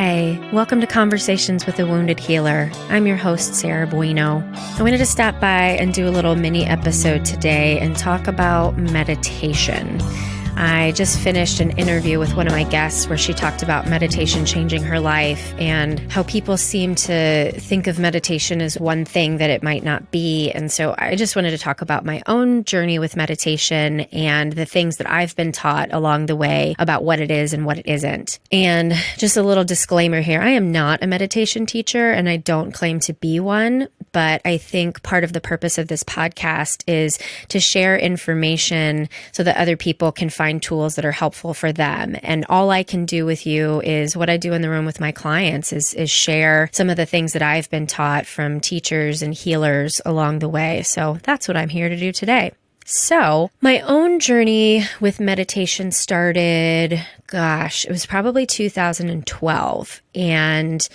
Hi, welcome to Conversations with a Wounded Healer. I'm your host, Sarah Bueno. I wanted to stop by and do a little mini episode today and talk about meditation. I just finished an interview with one of my guests where she talked about meditation changing her life and how people seem to think of meditation as one thing that it might not be. And so I just wanted to talk about my own journey with meditation and the things that I've been taught along the way about what it is and what it isn't. And just a little disclaimer here, I am not a meditation teacher and I don't claim to be one, but I think part of the purpose of this podcast is to share information so that other people can find tools that are helpful for them. And all I can do with you is what I do in the room with my clients is share some of the things that I've been taught from teachers and healers along the way. So that's what I'm here to do today. So my own journey with meditation started, it was probably 2012. And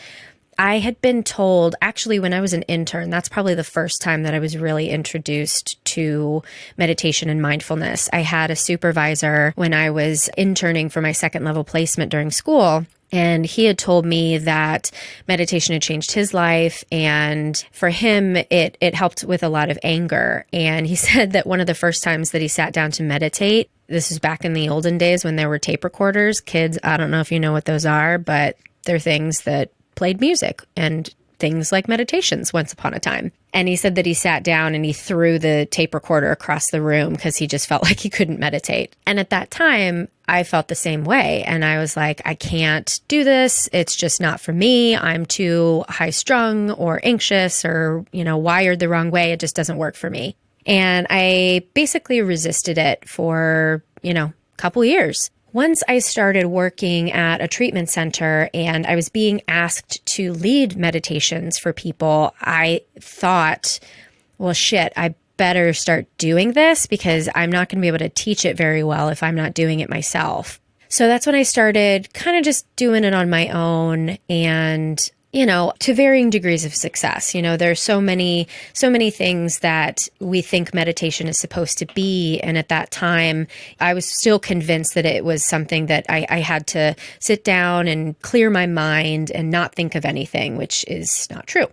I had been told, actually, when I was an intern, that's probably the first time that I was really introduced to meditation and mindfulness. I had a supervisor when I was interning for my second level placement during school. And he had told me that meditation had changed his life. And for him, it helped with a lot of anger. And he said that one of the first times that he sat down to meditate, this was back in the olden days when there were tape recorders. Kids, I don't know if you know what those are, but they're things that played music and things like meditations once upon a time. And he said that he sat down and he threw the tape recorder across the room because he just felt like he couldn't meditate. And at that time, I felt the same way. And I was like, I can't do this. It's just not for me. I'm too high strung or anxious or, wired the wrong way. It just doesn't work for me. And I basically resisted it for, a couple years. Once I started working at a treatment center and I was being asked to lead meditations for people, I thought, well, shit, I better start doing this because I'm not going to be able to teach it very well if I'm not doing it myself. So that's when I started kind of just doing it on my own and to varying degrees of success. There's so many things that we think meditation is supposed to be. And at that time, I was still convinced that it was something that I had to sit down and clear my mind and not think of anything, which is not true.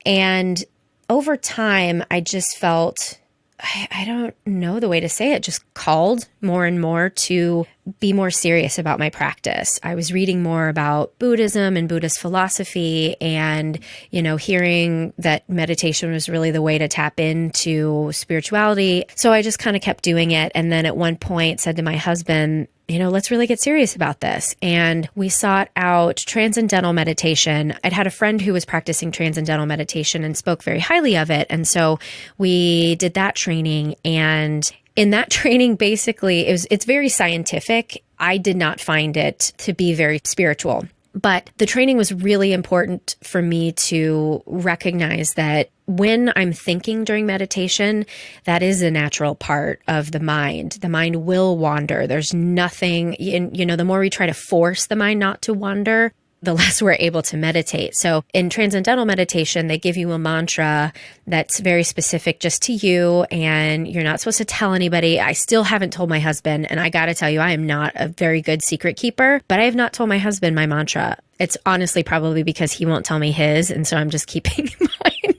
And over time, I just felt, I don't know the way to say it, just called more and more to be more serious about my practice. I was reading more about Buddhism and Buddhist philosophy and, hearing that meditation was really the way to tap into spirituality. So I just kind of kept doing it. And then at one point said to my husband, let's really get serious about this. And we sought out transcendental meditation. I'd had a friend who was practicing transcendental meditation and spoke very highly of it. And so we did that training. And in that training, basically, it's very scientific. I did not find it to be very spiritual. But the training was really important for me to recognize that when I'm thinking during meditation, that is a natural part of the mind. The mind will wander. There's nothing, the more we try to force the mind not to wander, the less we're able to meditate. So in transcendental meditation, they give you a mantra that's very specific just to you, and you're not supposed to tell anybody. I still haven't told my husband, and I got to tell you, I am not a very good secret keeper, but I have not told my husband my mantra. It's honestly probably because he won't tell me his, and so I'm just keeping mine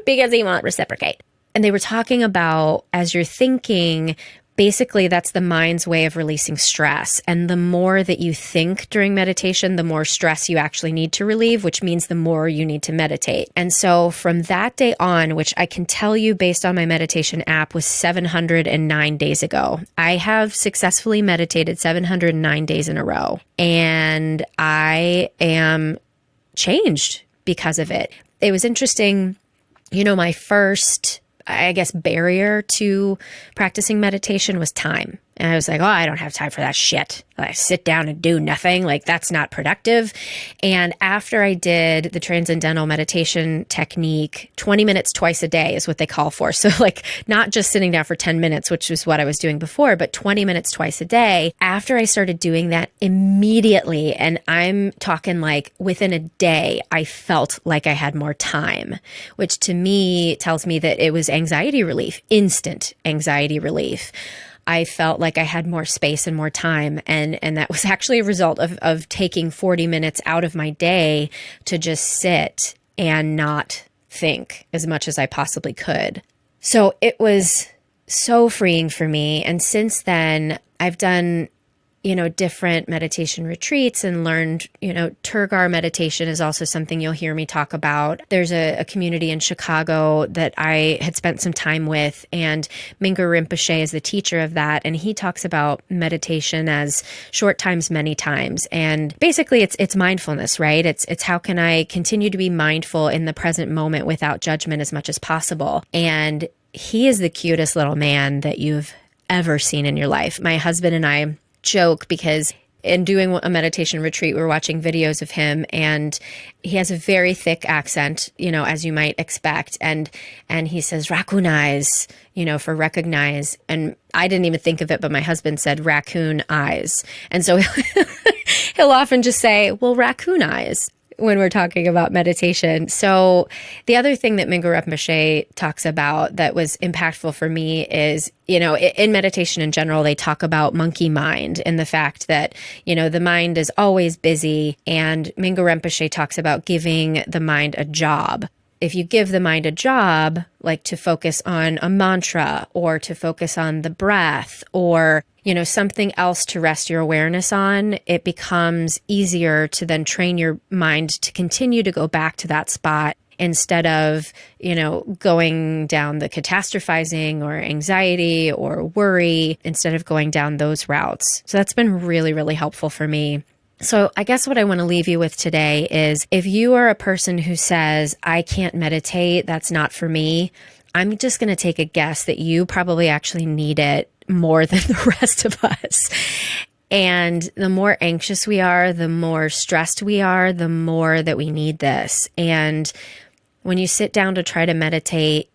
because he won't reciprocate. And they were talking about, as you're thinking, basically, that's the mind's way of releasing stress. And the more that you think during meditation, the more stress you actually need to relieve, which means the more you need to meditate. And so from that day on, which I can tell you based on my meditation app was 709 days ago, I have successfully meditated 709 days in a row. And I am changed because of it. It was interesting, my first barrier to practicing meditation was time. And I was like, I don't have time for that shit. I sit down and do nothing. Like, that's not productive. And after I did the transcendental meditation technique, 20 minutes twice a day is what they call for. So not just sitting down for 10 minutes, which was what I was doing before, but 20 minutes twice a day. After I started doing that immediately, and I'm talking within a day, I felt like I had more time, which to me tells me that it was anxiety relief, instant anxiety relief. I felt like I had more space and more time. And that was actually a result of taking 40 minutes out of my day to just sit and not think as much as I possibly could. So it was so freeing for me. And since then, I've done different meditation retreats and learned, Turgar meditation is also something you'll hear me talk about. There's a community in Chicago that I had spent some time with, and Mingyur Rinpoche is the teacher of that. And he talks about meditation as short times, many times. And basically it's mindfulness, right? It's how can I continue to be mindful in the present moment without judgment as much as possible. And he is the cutest little man that you've ever seen in your life. My husband and I joke because in doing a meditation retreat, we were watching videos of him, and he has a very thick accent, as you might expect. And he says, raccoon-eyes, for recognize. And I didn't even think of it, but my husband said raccoon eyes. And so he'll often just say, well, raccoon eyes, when we're talking about meditation. So the other thing that Mingyur Rinpoche talks about that was impactful for me is, in meditation in general, they talk about monkey mind and the fact that, the mind is always busy. And Mingyur Rinpoche talks about giving the mind a job. If you give the mind a job, like to focus on a mantra or to focus on the breath or, something else to rest your awareness on, it becomes easier to then train your mind to continue to go back to that spot instead of, going down the catastrophizing or anxiety or worry, instead of going down those routes. So that's been really, really helpful for me. So I guess what I want to leave you with today is if you are a person who says, I can't meditate, that's not for me, I'm just going to take a guess that you probably actually need it more than the rest of us. And the more anxious we are, the more stressed we are, the more that we need this. And when you sit down to try to meditate,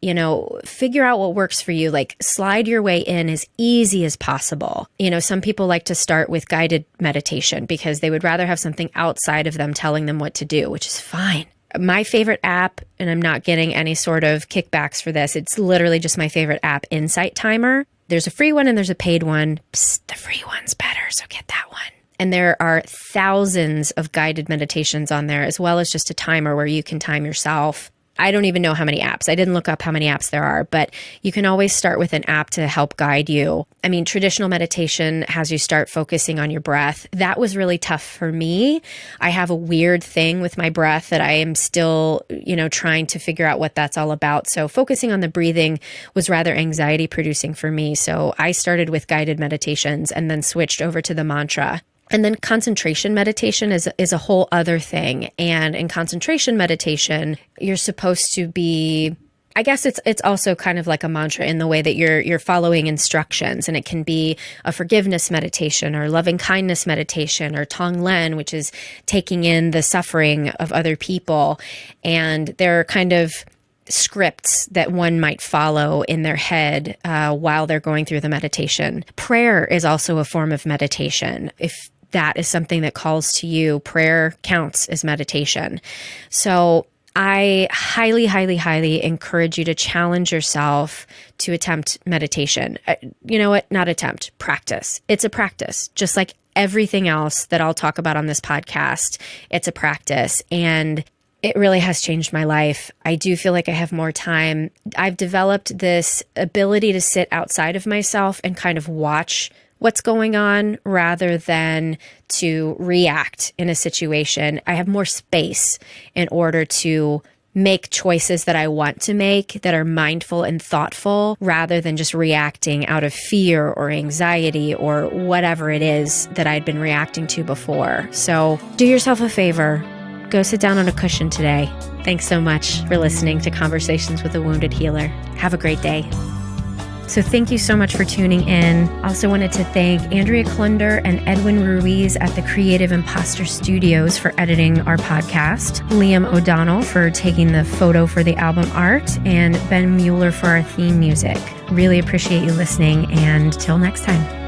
figure out what works for you, like slide your way in as easy as possible. Some people like to start with guided meditation because they would rather have something outside of them telling them what to do, which is fine. My favorite app, and I'm not getting any sort of kickbacks for this, it's literally just my favorite app, Insight Timer. There's a free one and there's a paid one. Psst, the free one's better, so get that one. And there are thousands of guided meditations on there, as well as just a timer where you can time yourself. I don't even know how many apps. I didn't look up how many apps there are, but you can always start with an app to help guide you. I mean, traditional meditation has you start focusing on your breath. That was really tough for me. I have a weird thing with my breath that I am still, trying to figure out what that's all about. So focusing on the breathing was rather anxiety producing for me. So I started with guided meditations and then switched over to the mantra. And then concentration meditation is a whole other thing. And in concentration meditation, you're supposed to be, I guess it's also kind of like a mantra in the way that you're following instructions. And it can be a forgiveness meditation or loving kindness meditation or Tonglen, which is taking in the suffering of other people. And they're kind of scripts that one might follow in their head while they're going through the meditation. Prayer is also a form of meditation. If that is something that calls to you, prayer counts as meditation. So I highly, highly, highly encourage you to challenge yourself to attempt meditation. You know what? Not attempt, practice. It's a practice, just like everything else that I'll talk about on this podcast. It's a practice, and it really has changed my life. I do feel like I have more time. I've developed this ability to sit outside of myself and kind of watch what's going on rather than to react in a situation. I have more space in order to make choices that I want to make that are mindful and thoughtful rather than just reacting out of fear or anxiety or whatever it is that I'd been reacting to before. So do yourself a favor. Go sit down on a cushion today. Thanks so much for listening to Conversations with a Wounded Healer. Have a great day. So thank you so much for tuning in. Also wanted to thank Andrea Klunder and Edwin Ruiz at the Creative Imposter Studios for editing our podcast, Liam O'Donnell for taking the photo for the album art, and Ben Mueller for our theme music. Really appreciate you listening, and till next time.